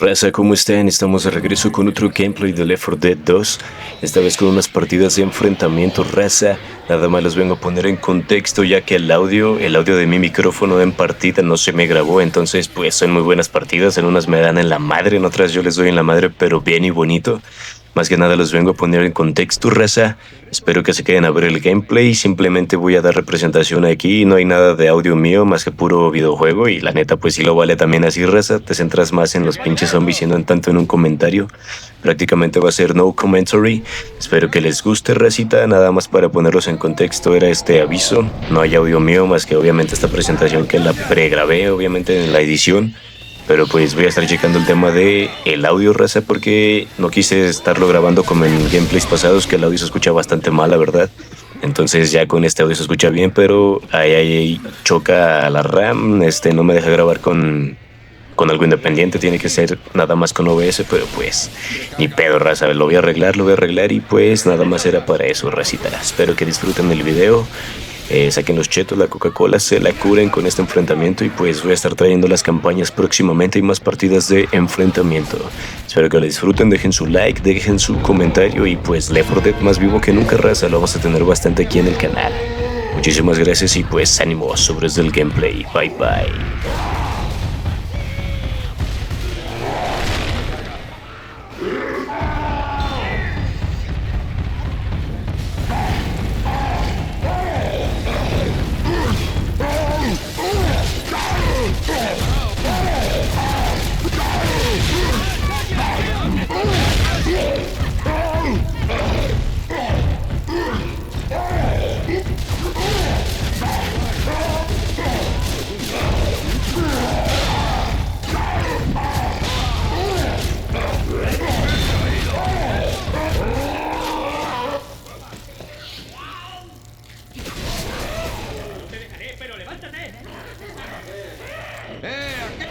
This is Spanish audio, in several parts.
Raza, ¿cómo están? Estamos de regreso con otro gameplay de Left 4 Dead 2. Esta vez con unas partidas de enfrentamiento, raza. Nada más los vengo a poner en contexto ya que el audio de mi micrófono en partida no se me grabó. Entonces pues son muy buenas partidas. En unas me dan en la madre, en otras yo les doy en la madre, pero bien y bonito. Más que nada los vengo a poner en contexto, raza. Espero que se queden a ver el gameplay. Simplemente voy a dar representación aquí. No hay nada de audio mío más que puro videojuego. Y la neta, pues sí lo vale también así, raza. Te centras más en los pinches zombies y no en tanto en un comentario. Prácticamente va a ser no commentary. Espero que les guste, racita. Nada más para ponerlos en contexto era este aviso. No hay audio mío más que obviamente esta presentación que la pregrabé, obviamente en la edición. Pero pues voy a estar checando el tema de el audio, raza, porque no quise estarlo grabando como en gameplays pasados, que el audio se escucha bastante mal, la verdad. Entonces ya con este audio se escucha bien, pero ahí choca la RAM, no me deja grabar con algo independiente, tiene que ser nada más con OBS, pero pues ni pedo, raza, lo voy a arreglar y pues nada más era para eso, racita. Espero que disfruten el video. Saquen los chetos, la Coca-Cola, se la curen con este enfrentamiento y pues voy a estar trayendo las campañas próximamente y más partidas de enfrentamiento. Espero que lo disfruten, dejen su like, dejen su comentario y pues Left 4 Dead más vivo que nunca, raza, lo vamos a tener bastante aquí en el canal. Muchísimas gracias y pues ánimo sobres del gameplay. Bye bye.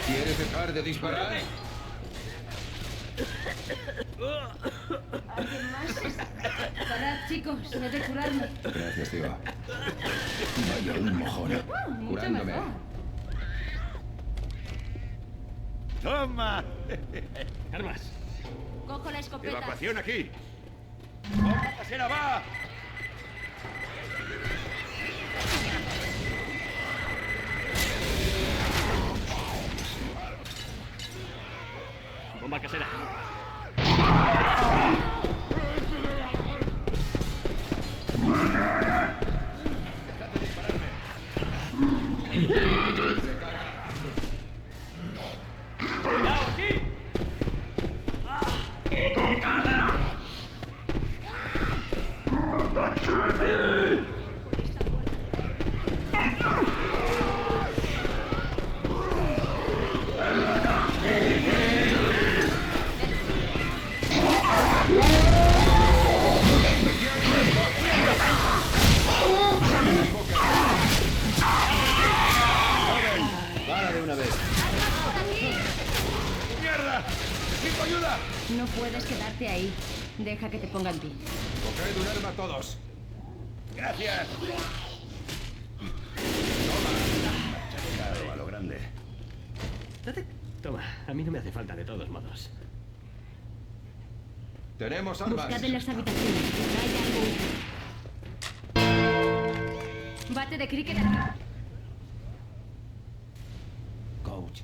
¿Quieres dejar de disparar? ¿Alguien más? Parad, chicos, he de curarme. Gracias, tío. Vaya un mojón. Mucho Curándome. mejor. ¡Toma! Armas. Cojo la escopeta. Evacuación aquí. ¡Bomba casera va! Bomba casera. ¡Cuidado aquí! Para de una vez. ¡Mierda! ¡Necesito ayuda! No puedes quedarte ahí. Deja que te pongan ti. Coged un arma todos. ¡Gracias! Claro, a lo grande. Toma, a mí no me hace falta de todos modos. Tenemos armas. Buscad en las habitaciones. Hay algo. Bate de cricket aquí. Coach.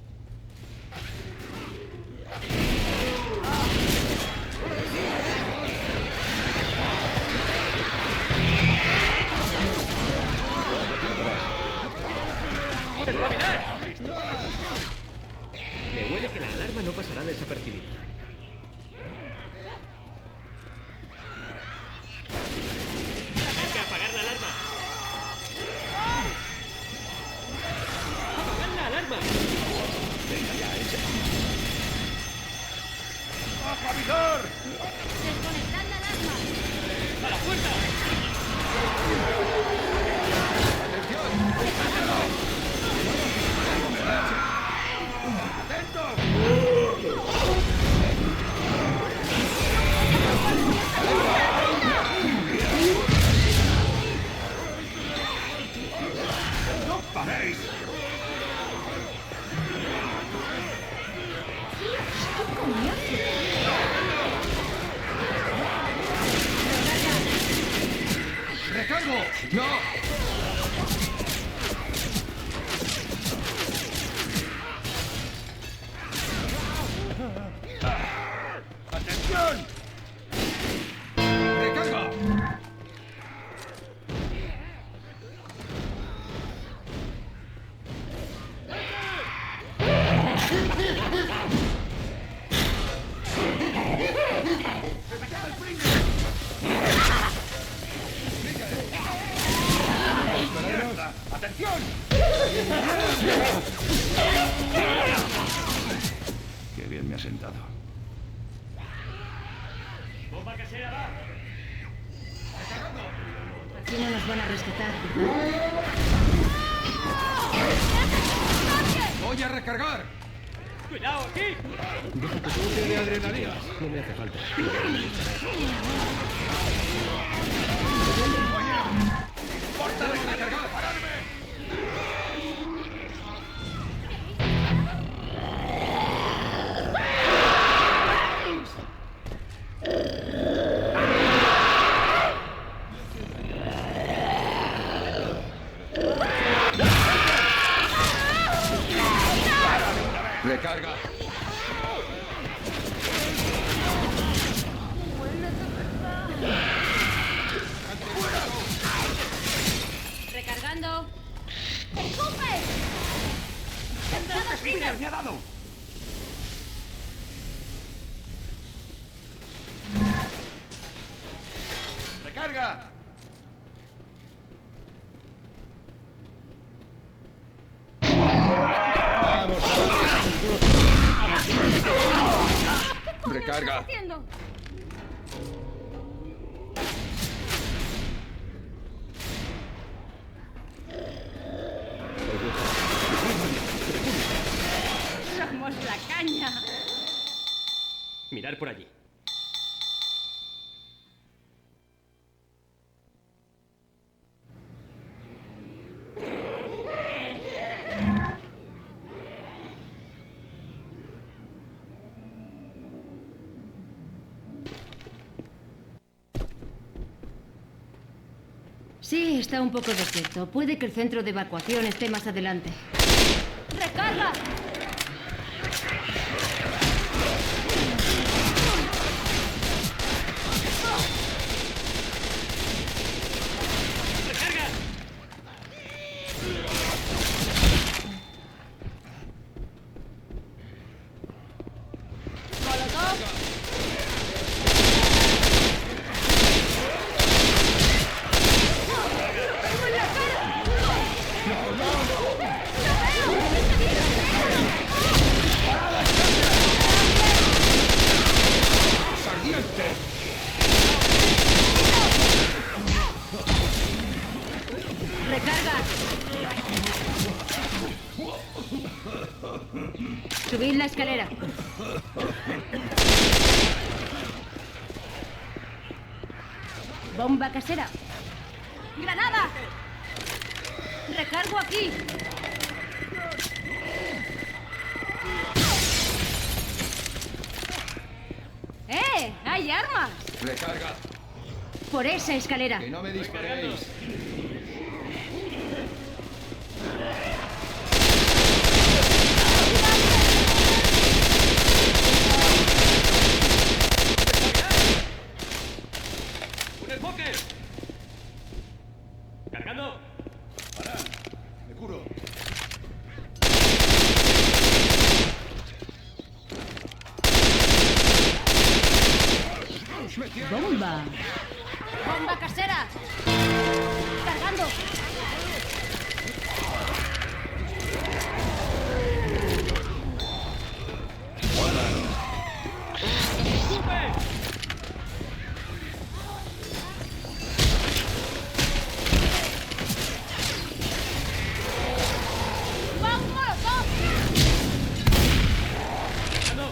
Me huele que la alarma no pasará desapercibida. Hay que apagar la alarma. ¡Apagad la alarma! ¡Bajo, avisor! Desconectad la alarma. ¡A la puerta! ¡Atención! ¡Recarga! ¡Atención! Qué bien me ha sentado. ¡Bomba casera, va! Aquí no nos van a rescatar. ¡Voy a recargar! ¡Cuidado, aquí! ¡Chute de adrenalina! No me hace falta. ¡Porta de recargar! ¡Recarga! Recargando. ¡Escupe! ¡Me ha dado! ¡Recarga! ¡Recarga! Haciendo. Somos la caña. Mirar por allí. Sí, está un poco desierto. Puede que el centro de evacuación esté más adelante. ¡Recarga! ¡Recarga! ¡Molotov! ¡Recarga! Subid la escalera. Bomba casera. ¡Granada! ¡Recargo aquí! ¡Hay armas! ¡Recarga! Por esa escalera. ¡Que no me disparéis! ¡Un enfoque! ¡Cargando! ¡Para! ¡Me curo! ¡Bomba! ¡Bomba casera! ¡Cargando! ¡Bomba molotov! ¡Cargando!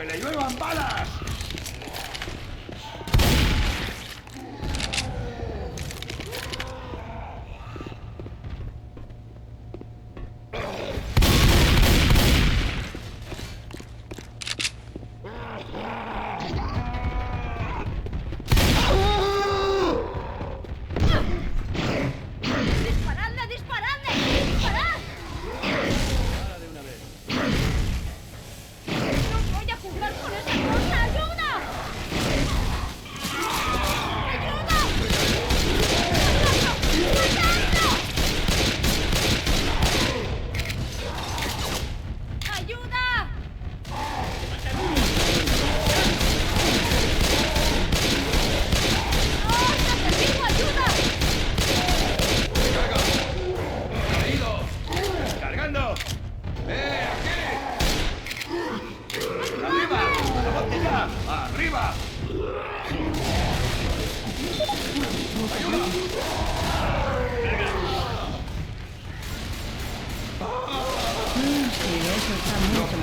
¡Que le lluevan balas! ¡Disparadle, disparadle! ¡Disparad! ¡No voy a jugar con esa cosa! ¡Ayuda! ¡Ayuda! ¡Ayuda! ¡Oh, necesito ayuda! ¡Caído! ¡Cargando! ¡Aquí! ¡Arriba! ¡Abajo ya! ¡Arriba!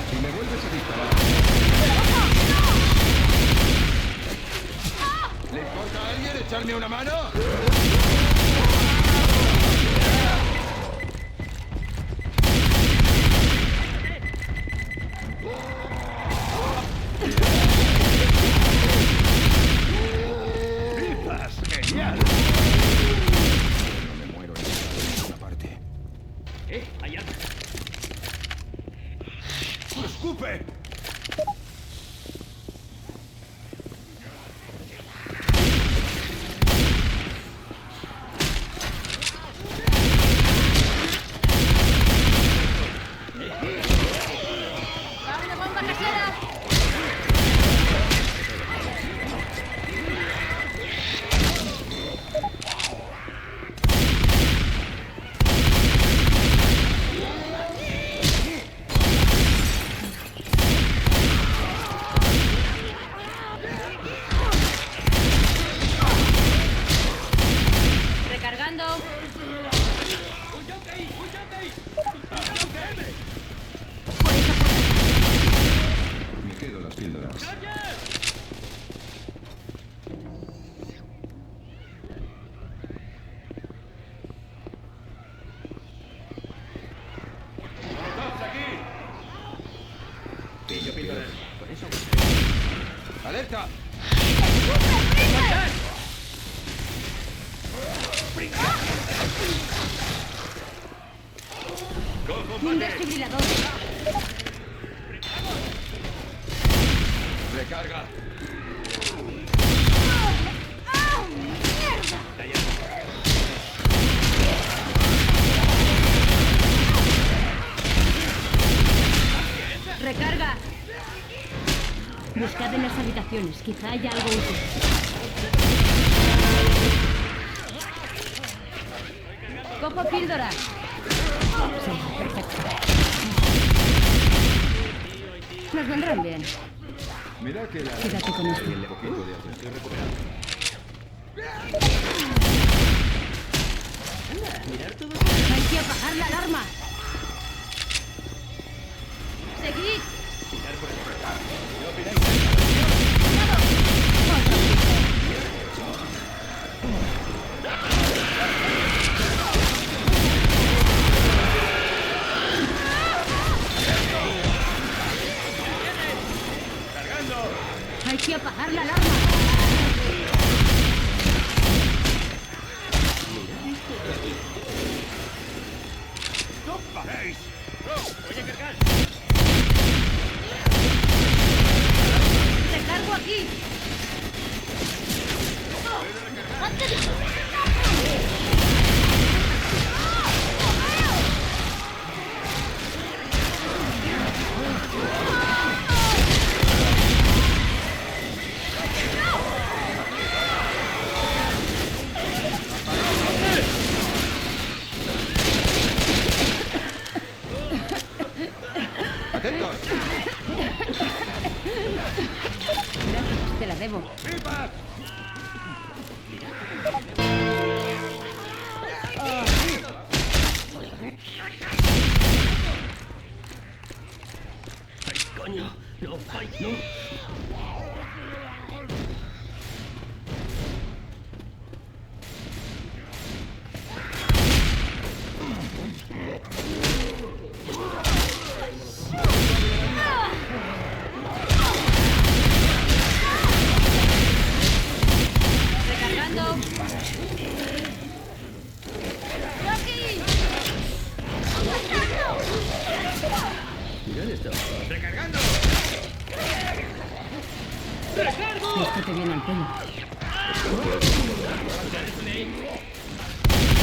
Si me vuelves a disparar. ¿Le importa a alguien echarme una mano? ¡Pipas! ¡Genial! No me muero en ninguna parte. Hay armas. ¡Escupe! ¡Va una bomba casera! Recargando. ¡Un jockey! ¡Un jockey! Me quedo las píldoras. ¡Todos aquí! Pillo píldoras. Con eso. ¡Alerta! Un desfibrilador. ¡Recarga! ¡Ah! ¡Mierda! ¡Recarga! Buscad en las habitaciones, quizá haya algo útil. Cojo píldoras. Sí, perfecto. Nos vendrán bien. Mira que la... Quédate con esto. Un poquito de atención. Hay que apagar la alarma. Seguid. Hay que apagar la alarma. ¡No paréis! ¡Voy a cargar! Recargo aquí. ¡Atentos! Te la debo. ¡Pipas! ¡Ay, coño! ¡No, ay! Recargando. ¡Rocky! Mirad esto. ¡Recargando! Esto te viene al pelo.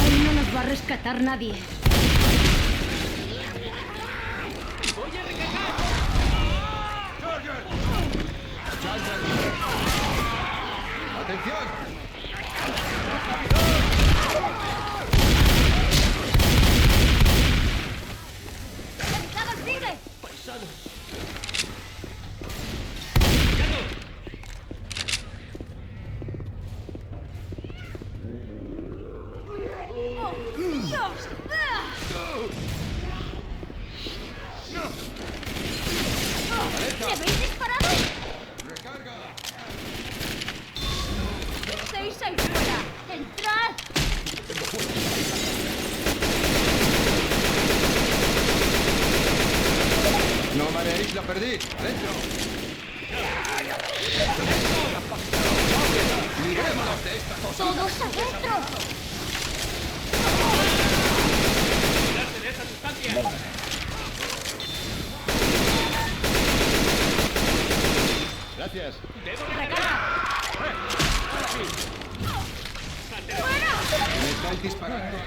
Hoy no nos va a rescatar nadie. ¡Atención! ¡Lanzados, sigue! ¡Dios! ¿Me habéis disparado? ¡Recarga! ¡Estáis ahí fuera! ¡Entrad! ¡No mareéis, la perdí! ¡Dentro! ¡Libremos de esta cosa! ¡Todos adentro! ¡Cuidarse de esa sustancia! ¡Gracias! ¡Recarga! ¡Me estáis disparando!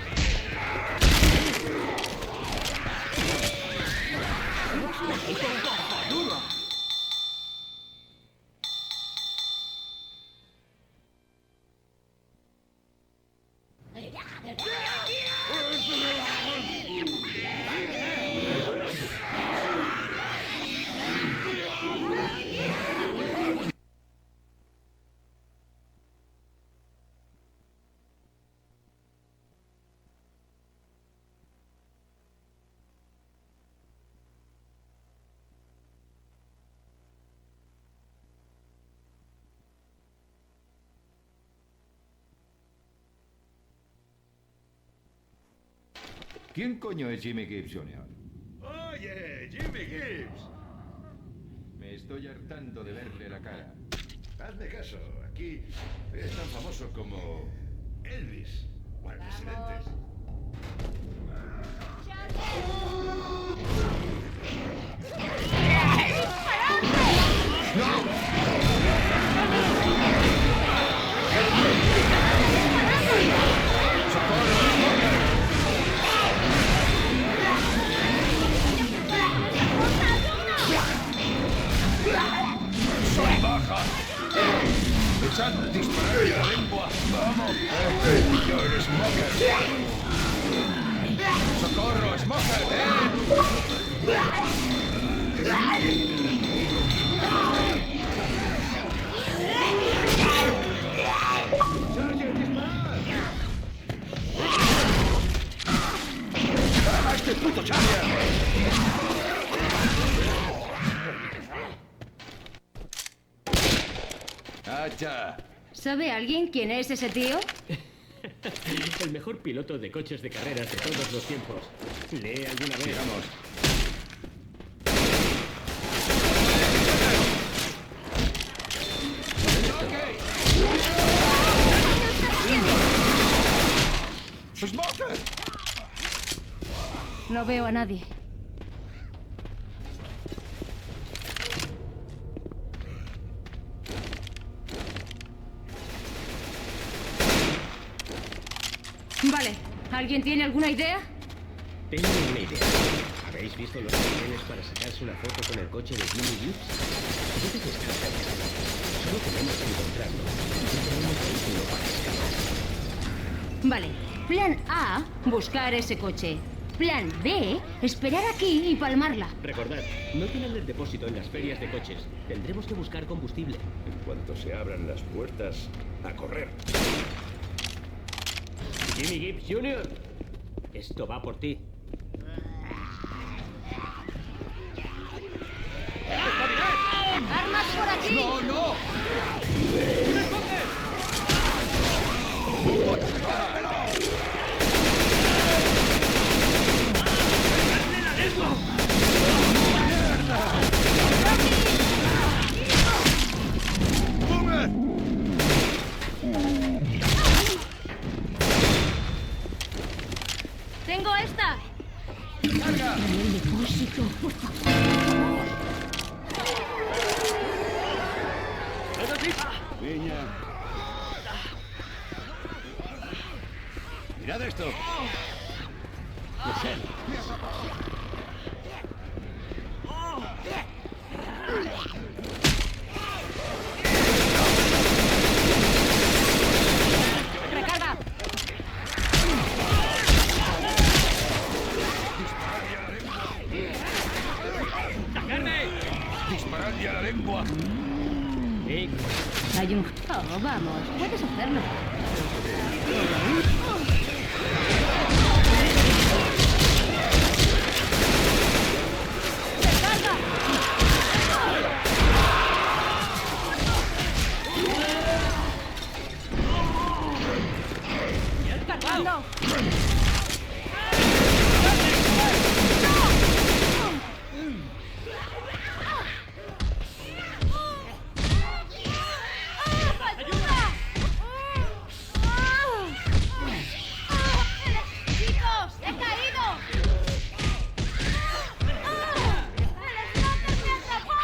¿Quién coño es Jimmy Gibbs Jr.? Oye, Jimmy Gibbs. Me estoy hartando de verle la cara. Hazme caso, aquí es tan famoso como Elvis o el presidente. ¡Echad! ¡Disparad la lengua! ¡Vamos! ¡Señor Smoker! ¡Socorro, Smoker! ¡A este puto Charger! ¡Hacha! ¿Sabe alguien quién es ese tío? El mejor piloto de coches de carreras de todos los tiempos. ¿Lee alguna vez? Sigamos. ¡Smoker! No veo a nadie. Vale, ¿alguien tiene alguna idea? Tengo una idea. ¿Habéis visto los papeles para sacarse una foto con el coche de Jimmy Gibbs? Puede que estar cerca. Solo tenemos que encontrarlo. Y tenemos vehículo para escapar. Vale, plan A, buscar ese coche. Plan B, esperar aquí y palmarla. Recordad, no tienen el depósito en las ferias de coches. Tendremos que buscar combustible. En cuanto se abran las puertas, a correr. Jimmy Gibbs Jr., esto va por ti. ¡Arre! ¡No, no! ¡Tengo esta! Niña. Mirad esto. ¡Recarga! ¡Disparadle a la lengua! Nick, Hay un... Oh, vamos, puedes hacerlo. ¡Cargando! ¡Chicos! ¡He caído! ¡El sniper me atrapó!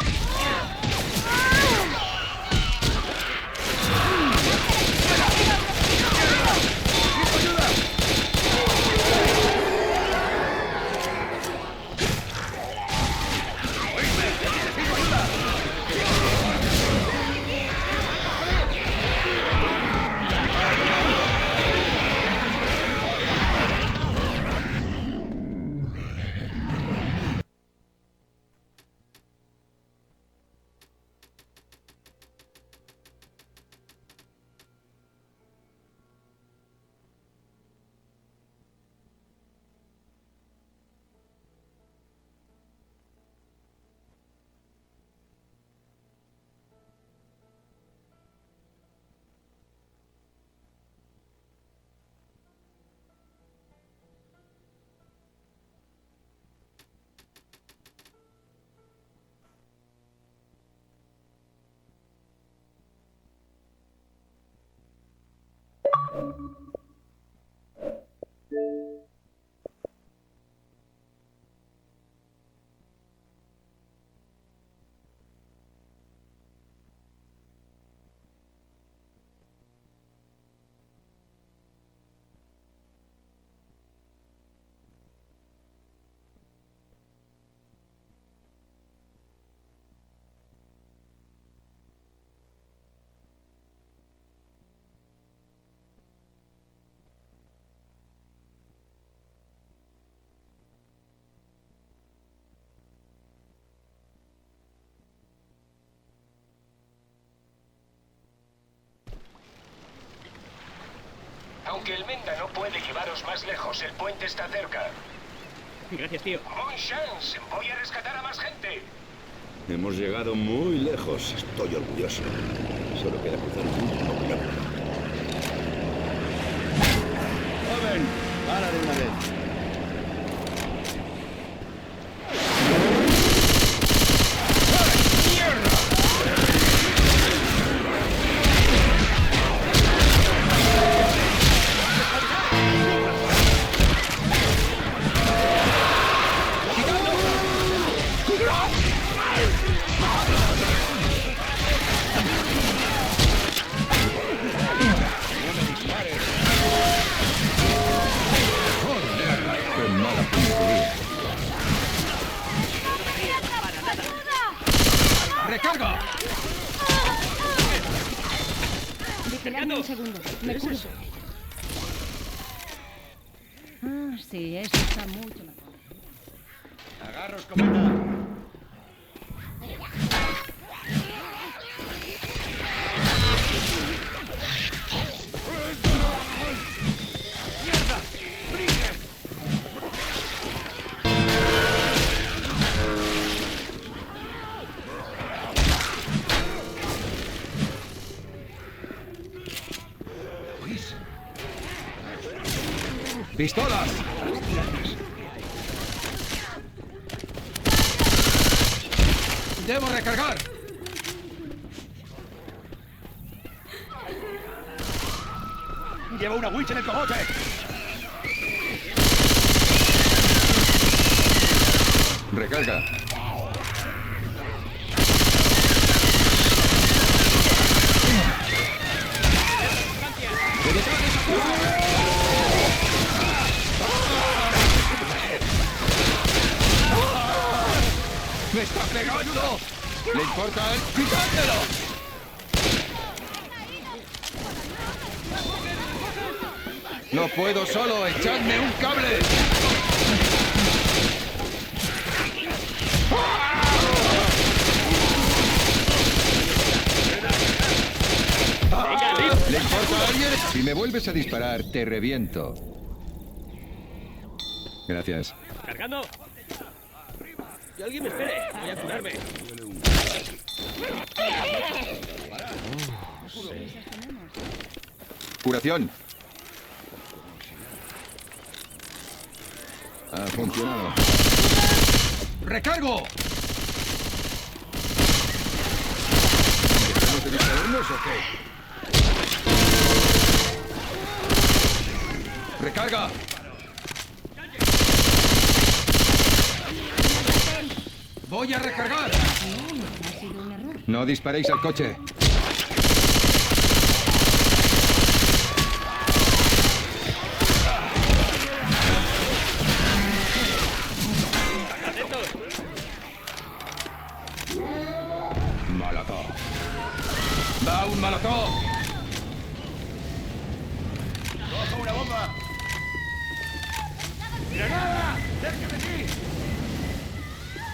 Aunque el Menda no puede llevaros más lejos, el puente está cerca. gracias, tío. Bon chance, voy a rescatar a más gente. Hemos llegado muy lejos. Estoy orgulloso. Solo queda cruzar un último kilómetro. ¡Joven! ¡Para de una vez! ¡Recarga! Vigiladme un segundo. Me curo. Ah, sí, eso está mucho mejor. Agarro escopeta. ¡Pistolas! ¡Debo recargar! ¡Lleva una winch en el cogote! Recarga. ¡Me está pegando! ¿Le importa a él? ¡Quitádmelo! No puedo solo, echadme un cable. ¿Le importa a alguien? Si me vuelves a disparar, te reviento. Gracias. ¡Cargando! ¡Que alguien me espere! Voy a curarme. Curación. Ha funcionado. ¡Recargo! ¿Tenemos que distraernos o qué? ¡Recarga! ¡Voy a recargar! Ha sido un error. No disparéis al coche. ¡Molotov! ¡Va un molotov! ¡Cojo una bomba! ¡Granada! ¡Cerca de ti!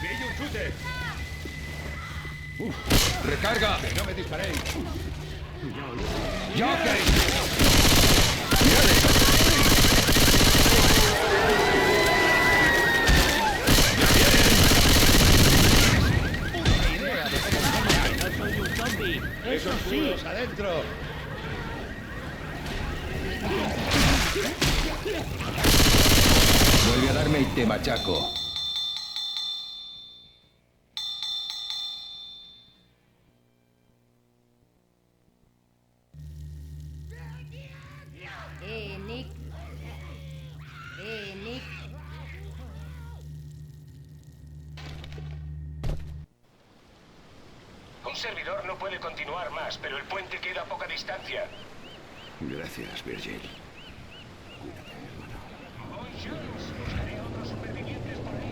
¡Pillo un chute! ¡Recarga! ¡Que no me disparéis! ¡Jockey! ¡Esos culos adentro! Vuelve a darme y te machaco. Nick. Nick. Un servidor no puede continuar más, pero el puente queda a poca distancia. Gracias, Virgil. Bonjour, buscaré a otros supervivientes por ahí.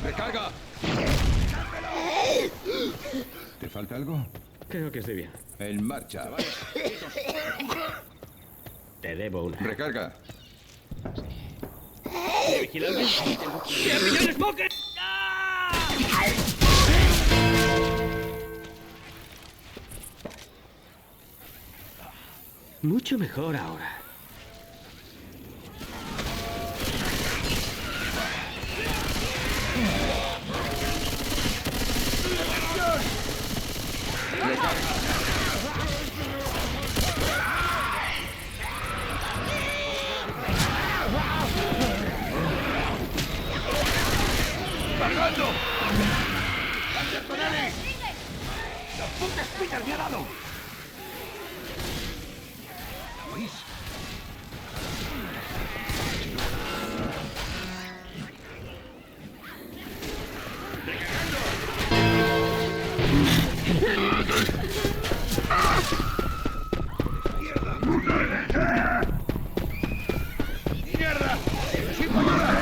¡Recarga! ¿Te falta algo? Creo que estoy bien. En marcha. Te debo una. Recarga. ¿Vigilante? ¡Ya millones poker! Mucho mejor ahora. ¡Cargando! ¡Antes con Eli! ¡La puta Spitter me ha dado! ¿Lo oís? ¡Mierda! ¡Necesito ayuda!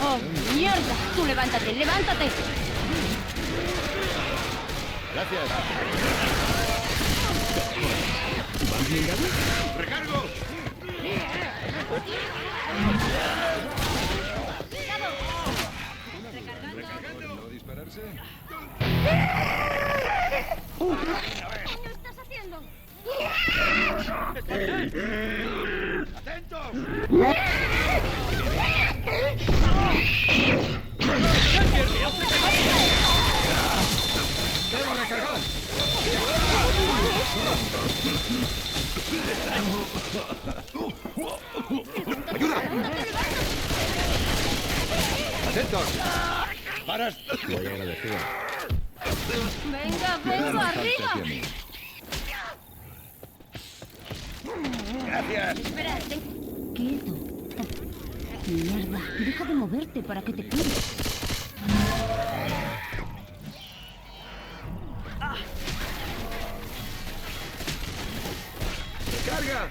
¡Oh, mierda! ¡Tú levántate, levántate! ¡Recargo! ¿No dispararse? ¿Qué estás haciendo? ¡Debo recargar! ¡Atentos! ¡Paras! Voy agradecido. ¡Venga, venga, arriba! Espera, quieto. Mierda, deja de moverte para que te cure. ¡Carga!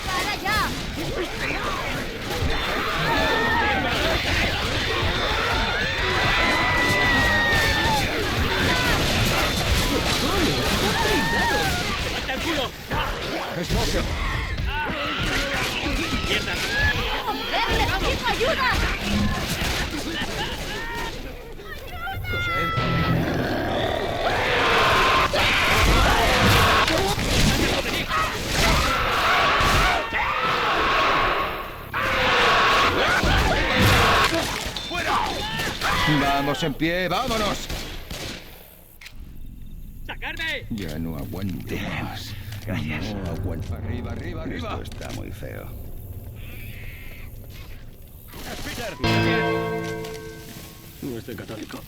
¡Para ya! ¡Smoker! ¡Joder, necesito ayuda! ¡Vamos en pie! ¡Vámonos! Ya no aguanto más. Gracias. No aguanto. Arriba, arriba, arriba. Esto está muy feo. No estoy católico.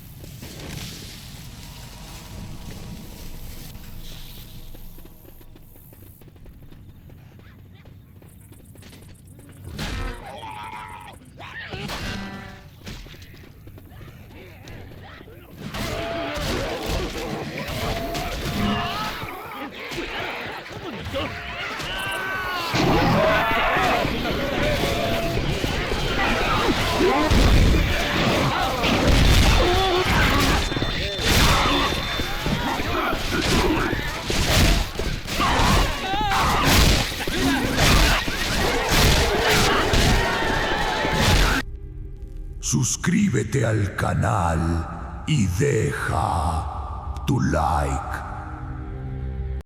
Suscríbete al canal y deja tu like.